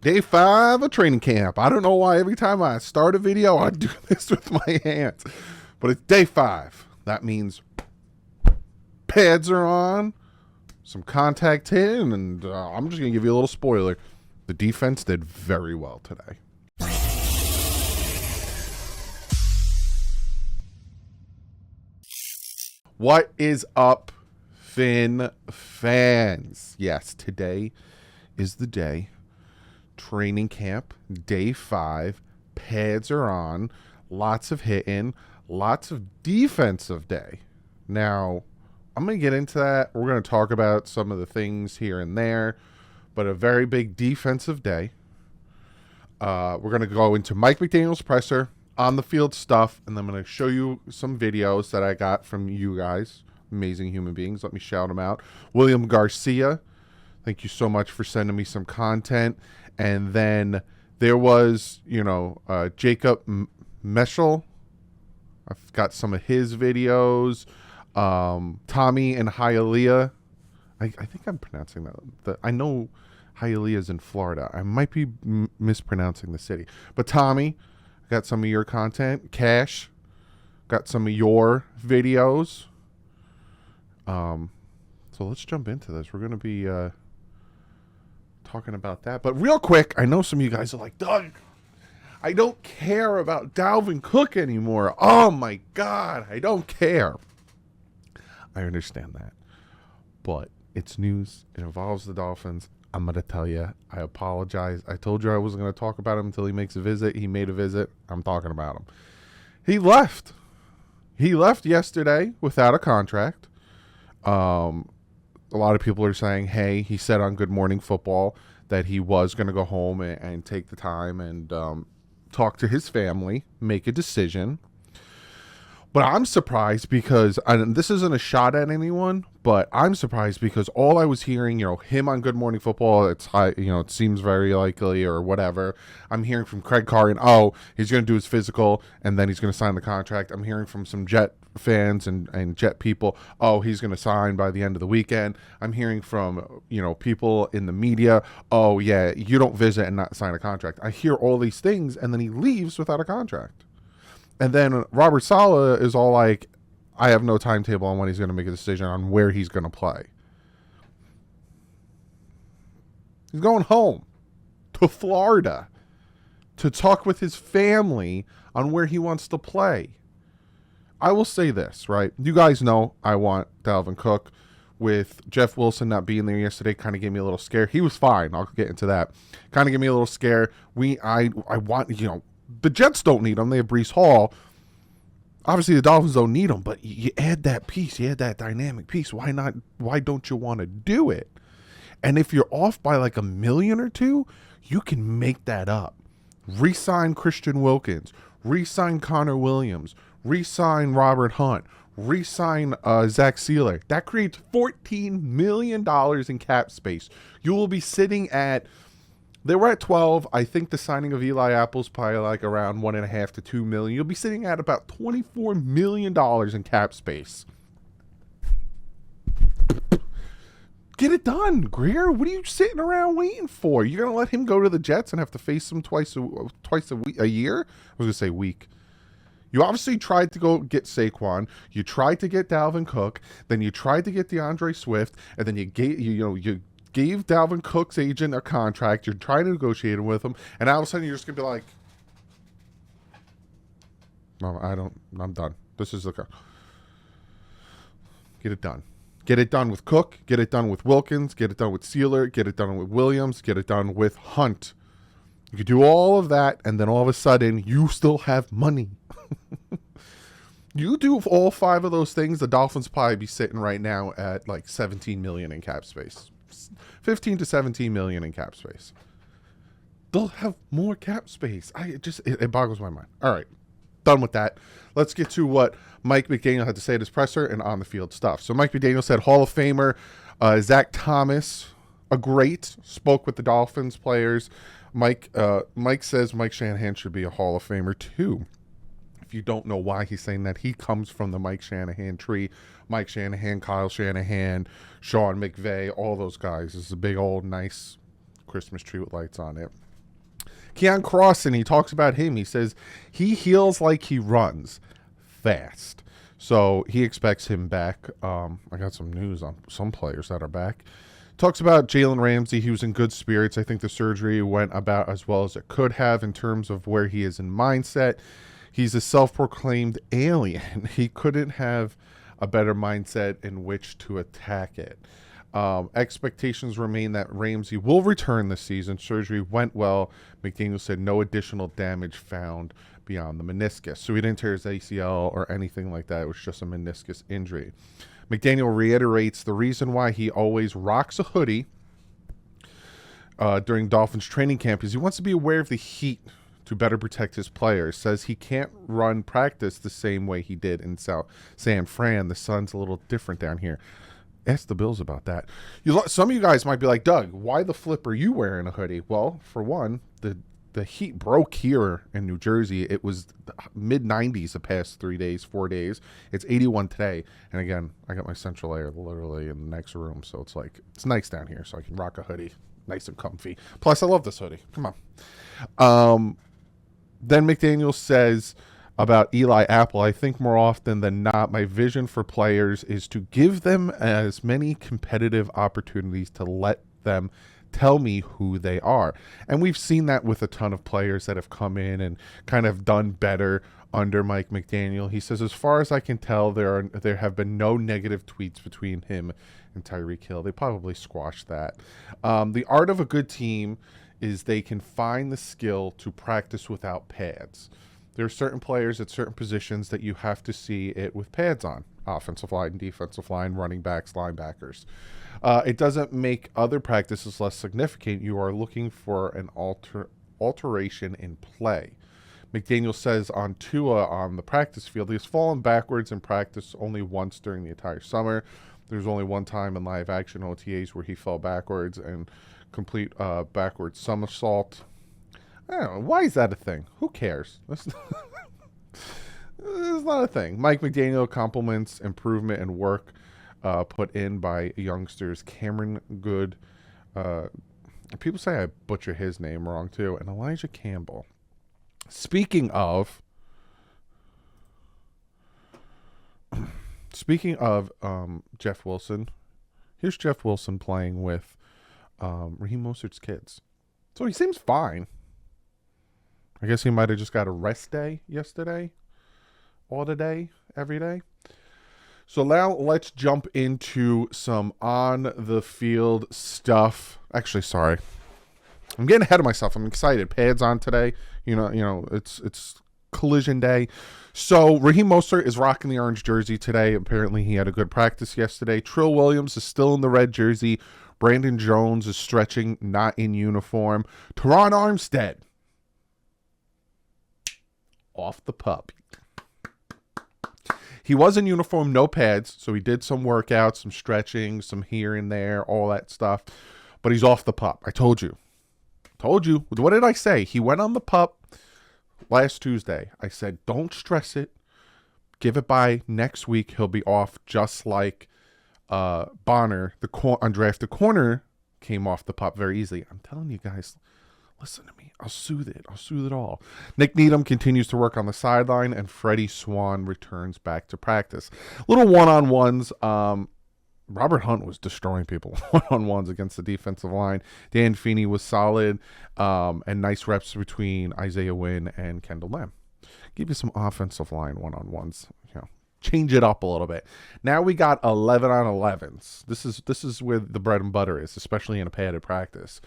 Day 5 of training camp. I don't know why every time I start a video, I do this with my hands. But it's day 5. That means pads are on, some contact hit, and I'm just going to give you a little spoiler. The defense did very well today. What is up, Fin fans? Yes, today is the day. Training camp, day 5. Pads are on. Lots of hitting. Lots of defensive day. Now, I'm going to get into that. We're going to talk about some of the things here and there. But a very big defensive day. We're going to go into Mike McDaniel's presser, on the field stuff, and then I'm going to show you some videos that I got from you guys. Amazing human beings. Let me shout them out. William Garcia, thank you so much for sending me some content. And then there was, Jacob Meschel. I've got some of his videos. Tommy and Hialeah. I think I'm pronouncing that. I know Hialeah is in Florida. I might be mispronouncing the city. But Tommy, got some of your content. Cash, got some of your videos. So let's jump into this. We're going to be talking about that. But real quick, I know some of you guys are like, Doug, I don't care about Dalvin Cook anymore. Oh my God, I don't care. I understand that. But it's news. It involves the Dolphins. I'm going to tell you, I apologize. I told you I wasn't going to talk about him until he makes a visit. He made a visit. I'm talking about him. He left. He left yesterday without a contract. A lot of people are saying, hey, he said on Good Morning Football that he was going to go home and take the time and talk to his family, make a decision. But I'm surprised because, and this isn't a shot at anyone, but I'm surprised because all I was hearing, him on Good Morning Football, it's high, it seems very likely or whatever. I'm hearing from Craig Carr, he's going to do his physical and then he's going to sign the contract. I'm hearing from some Jet fans and Jet people, he's going to sign by the end of the weekend. I'm hearing from, people in the media, you don't visit and not sign a contract. I hear all these things and then he leaves without a contract. And then Robert Saleh is all like, I have no timetable on when he's going to make a decision on where he's going to play. He's going home to Florida to talk with his family on where he wants to play. I will say this, right? You guys know I want Dalvin Cook. With Jeff Wilson not being there yesterday, kind of gave me a little scare. He was fine. I'll get into that. Kind of gave me a little scare. I want, the Jets don't need him. They have Breece Hall. Obviously, the Dolphins don't need him, but you add that piece. You add that dynamic piece. Why not? Why don't you want to do it? And if you're off by like $1 million or $2 million, you can make that up. Re-sign Christian Wilkins. Re-sign Connor Williams. Re-sign Robert Hunt. Re-sign Zach Sealer. That creates $14 million in cap space. You will be sitting at... They were at 12. I think the signing of Eli Apple's probably like around 1.5 to 2 million. You'll be sitting at about $24 million in cap space. Get it done, Greer. What are you sitting around waiting for? You're gonna let him go to the Jets and have to face him twice a year? I was gonna say week. You obviously tried to go get Saquon. You tried to get Dalvin Cook. Then you tried to get DeAndre Swift, and then you gave Dalvin Cook's agent a contract. You're trying to negotiate with him, and all of a sudden you're just gonna be like, "No, I'm done. This is the get it done. Get it done with Cook. Get it done with Wilkins. Get it done with Sealer. Get it done with Williams. Get it done with Hunt. You could do all of that, and then all of a sudden you still have money. You do all 5 of those things, the Dolphins probably be sitting right now at like 17 million in cap space. 15 to 17 million in cap space. They'll have more cap space. It boggles my mind. All right, done with that. Let's get to what Mike McDaniel had to say at his presser and on the field stuff. So Mike McDaniel said Hall of Famer Zach Thomas, a great, spoke with the Dolphins players. Mike says Mike Shanahan should be a Hall of Famer too. If you don't know why he's saying that, he comes from the Mike Shanahan tree. Mike Shanahan, Kyle Shanahan, Sean McVay, all those guys. This is a big old nice Christmas tree with lights on it. Keon Crossan, he talks about him. He says he heals like he runs fast. So he expects him back. I got some news on some players that are back. Talks about Jalen Ramsey. He was in good spirits. I think the surgery went about as well as it could have in terms of where he is in mindset. He's a self-proclaimed alien. He couldn't have a better mindset in which to attack it. Expectations remain that Ramsey will return this season. Surgery went well. McDaniel said no additional damage found beyond the meniscus. So he didn't tear his ACL or anything like that. It was just a meniscus injury. McDaniel reiterates the reason why he always rocks a hoodie during Dolphins training camp is he wants to be aware of the heat to better protect his players. Says he can't run practice the same way he did in San Fran. The sun's a little different down here. Ask the Bills about that. Some of you guys might be like, Doug, why the flip are you wearing a hoodie? Well, for one, the heat broke here in New Jersey. It was mid-90s the past 4 days. It's 81 today. And again, I got my central air literally in the next room. So it's nice down here. So I can rock a hoodie. Nice and comfy. Plus, I love this hoodie. Come on. Then McDaniel says about Eli Apple, I think more often than not, my vision for players is to give them as many competitive opportunities to let them tell me who they are. And we've seen that with a ton of players that have come in and kind of done better under Mike McDaniel. He says, as far as I can tell, there have been no negative tweets between him and Tyreek Hill. They probably squashed that. The art of a good team is they can find the skill to practice without pads. There are certain players at certain positions that you have to see it with pads on. Offensive line, defensive line, running backs, linebackers. It doesn't make other practices less significant. You are looking for an alteration in play. McDaniel says on Tua on the practice field, he has fallen backwards in practice only once during the entire summer. There's only one time in live action OTAs where he fell backwards and complete backwards somersault. I don't know. Why is that a thing? Who cares? It's not a thing. Mike McDaniel compliments improvement and work put in by youngsters Cameron Good. People say I butcher his name wrong too. And Elijah Campbell. Speaking of Jeff Wilson, here's Jeff Wilson playing with Raheem Mostert's kids. So he seems fine. I guess he might have just got a rest day yesterday. All the day, every day. So now let's jump into some on the field stuff. Actually, sorry. I'm getting ahead of myself. I'm excited. Pads on today. You know, it's collision day. So Raheem Mostert is rocking the orange jersey today. Apparently he had a good practice yesterday. Trill Williams is still in the red jersey. Brandon Jones is stretching, not in uniform. Teron Armstead off the pup. He was in uniform, no pads, so he did some workouts, some stretching, some here and there, all that stuff. But he's off the pup. I told you. What did I say? He went on the pup last Tuesday. I said, don't stress it. Give it by next week. He'll be off just like Bonner, the undrafted corner, came off the pup very easily. I'm telling you guys, listen to me. I'll soothe it. I'll soothe it all. Nick Needham continues to work on the sideline, and Freddie Swan returns back to practice. Little one-on-ones. Robert Hunt was destroying people one-on-ones against the defensive line. Dan Feeney was solid, and nice reps between Isaiah Wynn and Kendall Lamb. Give you some offensive line one-on-ones. Change it up a little bit. Now we got 11 on 11s. This is where the bread and butter is, especially in a padded practice.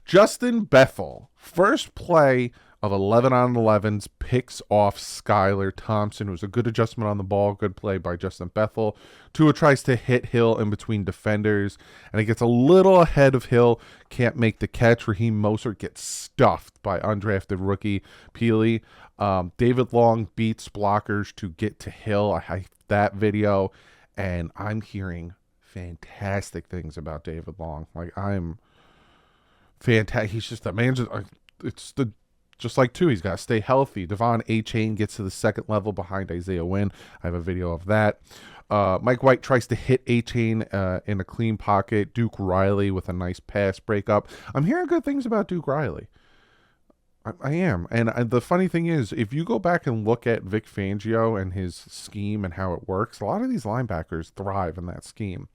Justin Bethel, first play of 11 on 11s, picks off Skylar Thompson. It was a good adjustment on the ball. Good play by Justin Bethel. Tua tries to hit Hill in between defenders, and it gets a little ahead of Hill. Can't make the catch. Raheem Mostert gets stuffed by undrafted rookie Peely. David Long beats blockers to get to Hill. I have that video, and I'm hearing fantastic things about David Long. Like, I'm fantastic. He's just a man. Just like two, he's got to stay healthy. Devon A-Chain gets to the second level behind Isaiah Wynn. I have a video of that. Mike White tries to hit A-Chain in a clean pocket. Duke Riley with a nice pass breakup. I'm hearing good things about Duke Riley. I am. And the funny thing is, if you go back and look at Vic Fangio and his scheme and how it works, a lot of these linebackers thrive in that scheme.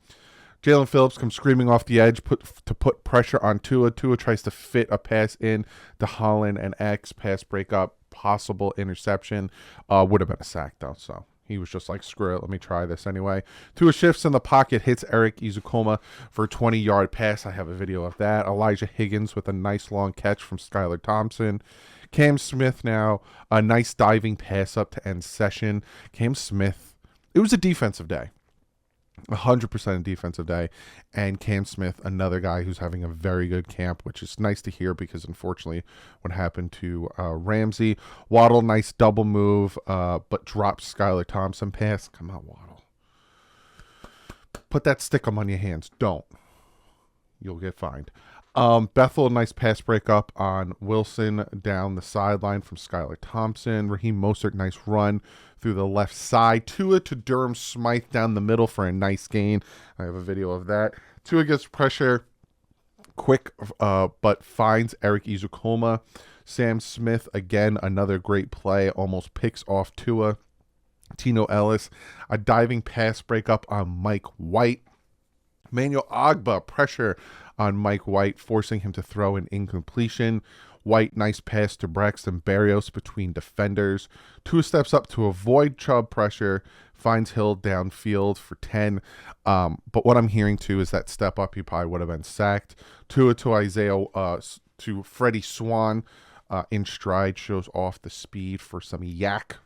Jalen Phillips comes screaming off the edge to put pressure on Tua. Tua tries to fit a pass in to Holland and X, pass breakup, possible interception. Would have been a sack, though, so he was just like, screw it, let me try this anyway. Tua shifts in the pocket, hits Eric Izukoma for a 20-yard pass. I have a video of that. Elijah Higgins with a nice long catch from Skylar Thompson. Cam Smith now, a nice diving pass up to end session. Cam Smith, it was a defensive day. 100% a defensive day. And Cam Smith, another guy who's having a very good camp, which is nice to hear because unfortunately what happened to Ramsey. Waddle, nice double move, but drops Skylar Thompson pass. Come on, Waddle. Put that stickum on your hands. Don't. You'll get fined. Bethel, nice pass break up on Wilson down the sideline from Skylar Thompson. Raheem Mostert, nice run through the left side. Tua to Durham Smythe down the middle for a nice gain. I have a video of that. Tua gets pressure quick, but finds Eric Izukoma. Sam Smith, again, another great play, almost picks off Tua. Tino Ellis, a diving pass break up on Mike White. Manuel Agba, pressure on Mike White, forcing him to throw an incompletion. White, nice pass to Braxton Berrios between defenders. Tua steps up to avoid Chubb pressure, finds Hill downfield for 10. But what I'm hearing too is that step up, he probably would have been sacked. Tua to Isaiah, to Freddie Swan in stride, shows off the speed for some yards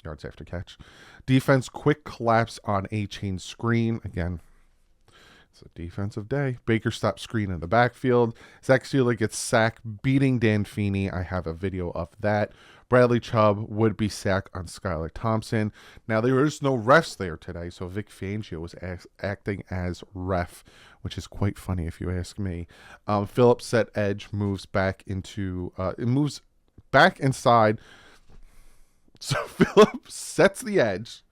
after catch. Defense, quick collapse on A-chain screen. Again, it's a defensive day. Baker stops screen in the backfield. Zach Sealer gets sacked, beating Dan Feeney. I have a video of that. Bradley Chubb would be sacked on Skylar Thompson. Now, there is no refs there today, so Vic Fangio was acting as ref, which is quite funny if you ask me. Phillips set edge, moves back into, it moves back inside. So Phillips sets the edge,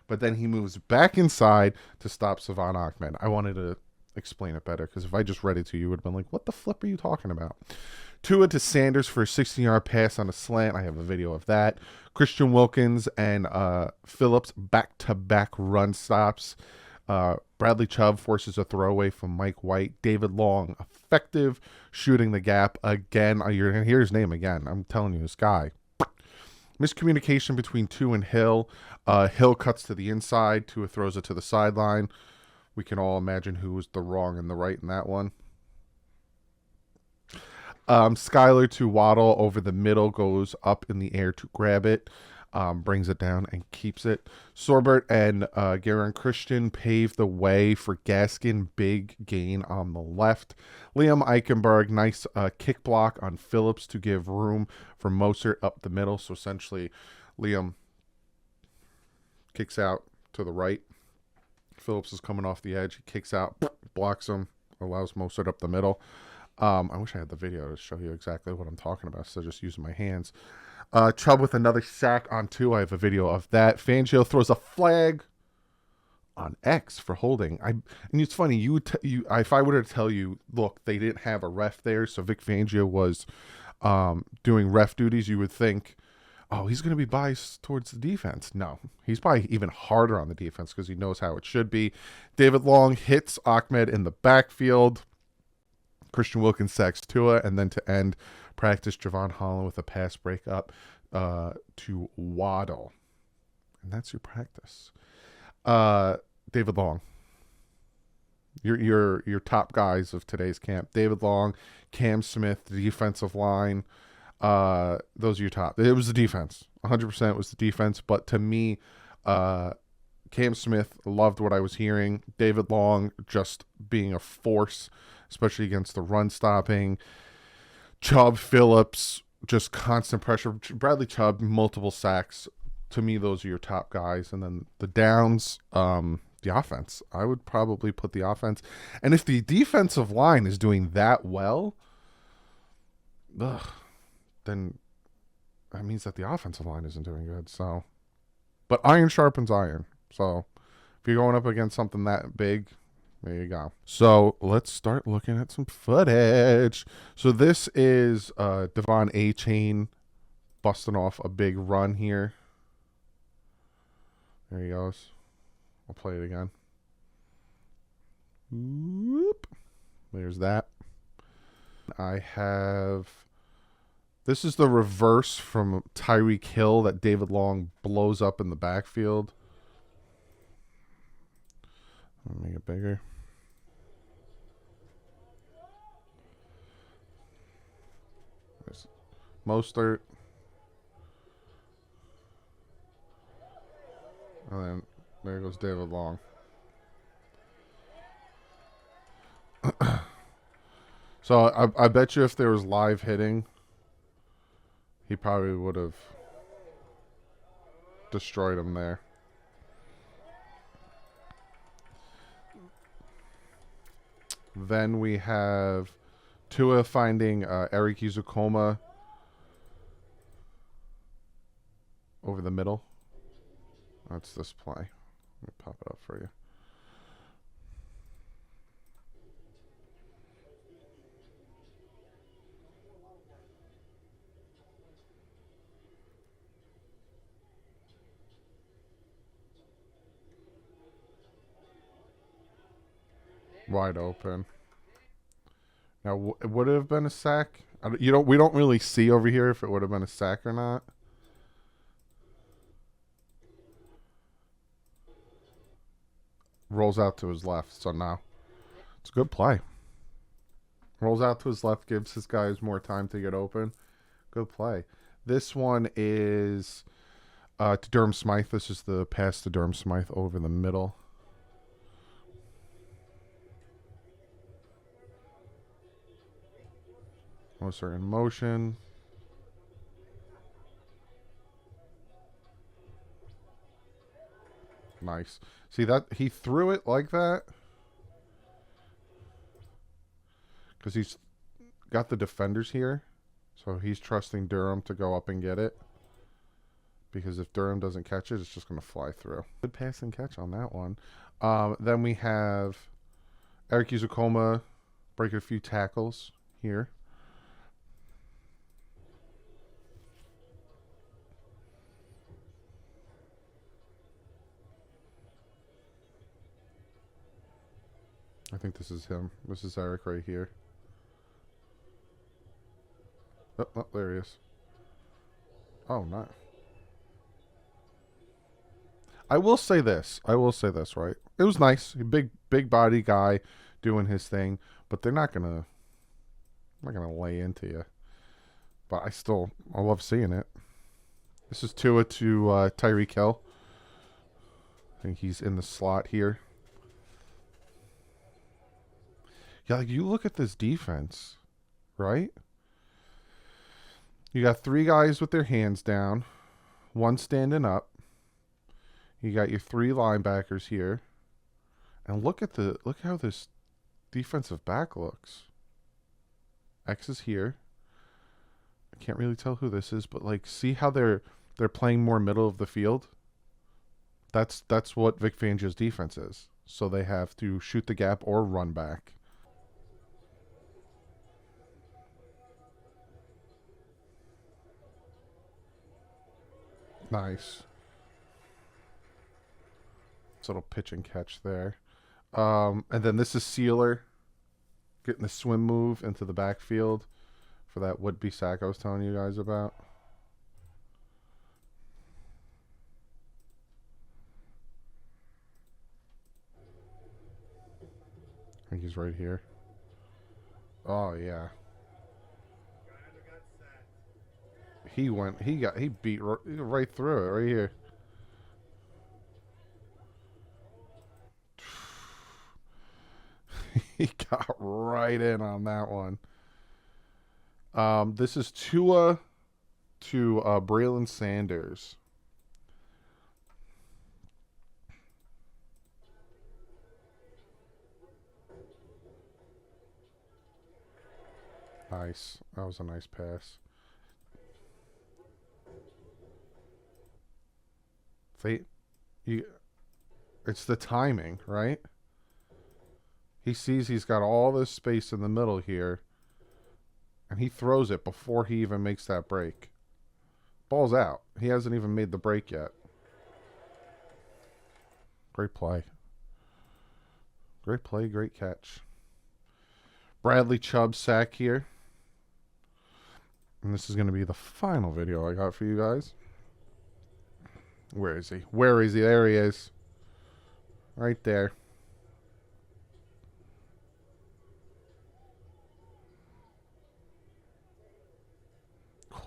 but then he moves back inside to stop Savon Ahmed. I wanted to explain it better because if I just read it to you, you would have been like, what the flip are you talking about? Tua to Sanders for a 16-yard pass on a slant. I have a video of that. Christian Wilkins and Phillips back-to-back run stops. Bradley Chubb forces a throwaway from Mike White. David Long, effective shooting the gap. Again, you're going to hear his name again. I'm telling you, this guy. Miscommunication between Tua and Hill. Hill cuts to the inside. Tua throws it to the sideline. We can all imagine who was the wrong and the right in that one. Skylar to Waddle over the middle, goes up in the air to grab it, brings it down and keeps it. Sorbert and Garon Christian pave the way for Gaskin. Big gain on the left. Liam Eichenberg, nice kick block on Phillips to give room for Mostert up the middle. So essentially, Liam kicks out to the right. Phillips is coming off the edge. He kicks out, blocks him, allows Mostert up the middle. I wish I had the video to show you exactly what I'm talking about, so just using my hands. Chubb with another sack on Tua. I have a video of that. Fangio throws a flag on X for holding. And it's funny, if I were to tell you, look, they didn't have a ref there, so Vic Fangio was doing ref duties, you would think, oh, he's going to be biased towards the defense. No, he's probably even harder on the defense because he knows how it should be. David Long hits Ahmed in the backfield. Christian Wilkins sacks Tua, and then to end practice, Javon Holland with a pass break up to Waddle. And that's your practice. David Long. Your top guys of today's camp. David Long, Cam Smith, the defensive line. Those are your top. It was the defense. 100% was the defense. But to me, Cam Smith, loved what I was hearing. David Long just being a force, especially against the run stopping. Chubb, Phillips, just constant pressure. Bradley Chubb, multiple sacks. To me, those are your top guys. And then the downs, the offense. I would probably put the offense. And if the defensive line is doing that well, then that means that the offensive line isn't doing good. So, but iron sharpens iron. So if you're going up against something that big, There you go. So let's start looking at some footage. So this is Devon A-Chain busting off a big run here. There he goes. I'll play it again. Whoop. There's that. I have... This is the reverse from Tyreek Hill that David Long blows up in the backfield. Let me make it bigger. There's Mostert. And then there goes David Long. So I bet you if there was live hitting, he probably would have destroyed him there. Then we have Tua finding Eric Uzukoma over the middle. That's this play. Let me pop it up for you. Wide open. Now, would it have been a sack? We don't really see over here if it would have been a sack or not. Rolls out to his left, so now it's a good play. Rolls out to his left, gives his guys more time to get open. Good play. This one is to Durham Smythe. This is the pass to Durham Smythe over the middle. Moser in motion. Nice. See that? He threw it like that because he's got the defenders here. So he's trusting Durham to go up and get it. Because if Durham doesn't catch it, it's just going to fly through. Good pass and catch on that one. Then we have Eric Uzukoma breaking a few tackles here. I think this is him. This is Eric right here. Oh, there he is. Oh, not. I will say this, right? It was nice. A big body guy doing his thing, but they're not gonna lay into you. But I love seeing it. This is Tua to Tyreek Hill. I think he's in the slot here. Yeah, like you look at this defense, right? You got 3 guys with their hands down, 1 standing up. You got your 3 linebackers here. And look how this defensive back looks. X is here. I can't really tell who this is, but like see how they're playing more middle of the field? That's what Vic Fangio's defense is. So they have to shoot the gap or run back. Nice. Little pitch and catch there. And then this is Sealer getting the swim move into the backfield for that would-be sack I was telling you guys about. I think he's right here. Oh, yeah. He beat right through it right here. He got right in on that one. This is Tua to Braylon Sanders. Nice. That was a nice pass. It's the timing, right? He sees he's got all this space in the middle here, and he throws it before he even makes that break. Ball's out. He hasn't even made the break yet. Great play. Great play, great catch. Bradley Chubb sack here. And this is going to be the final video I got for you guys. Where is he? Where is he? There he is. Right there.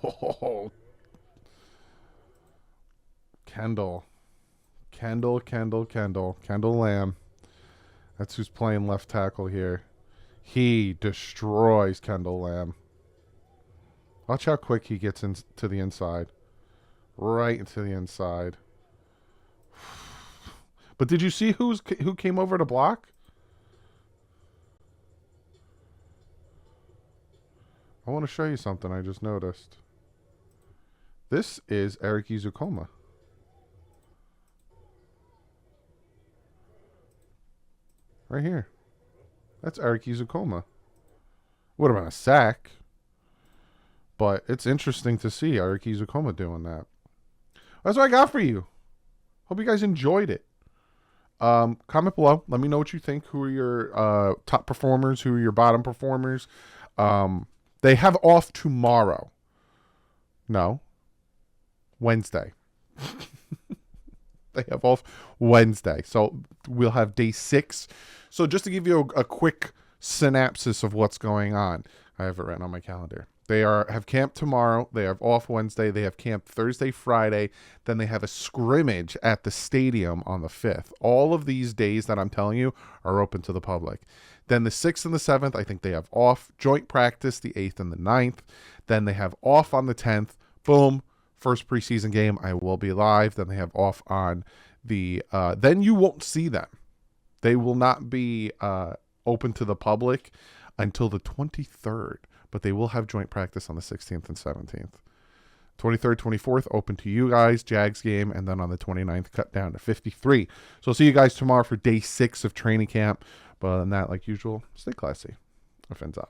Oh. Kendall Lamb. That's who's playing left tackle here. He destroys Kendall Lamb. Watch how quick he gets into the inside. Right into the inside. But did you see who came over to block? I want to show you something I just noticed. This is Eric Izukoma. Right here. That's Eric Izukoma. Would have been a sack. But it's interesting to see Eric Izukoma doing that. That's what I got for you. Hope you guys enjoyed it. Comment below. Let me know what you think. Who are your top performers? Who are your bottom performers? They have off tomorrow. No. Wednesday. They have off Wednesday. So we'll have day 6. So just to give you a quick synopsis of what's going on. I have it written on my calendar. They have camp tomorrow. They have off Wednesday. They have camp Thursday, Friday. Then they have a scrimmage at the stadium on the 5th. All of these days that I'm telling you are open to the public. Then the 6th and the 7th, I think they have off. Joint practice the 8th and the 9th. Then they have off on the 10th. Boom. First preseason game. I will be live. Then they have off on the... then you won't see them. They will not be open to the public until the 23rd. But they will have joint practice on the 16th and 17th. 23rd, 24th, open to you guys, Jags game, and then on the 29th, cut down to 53. So I'll see you guys tomorrow for day 6 of training camp. But other than that, like usual, stay classy. Fins up.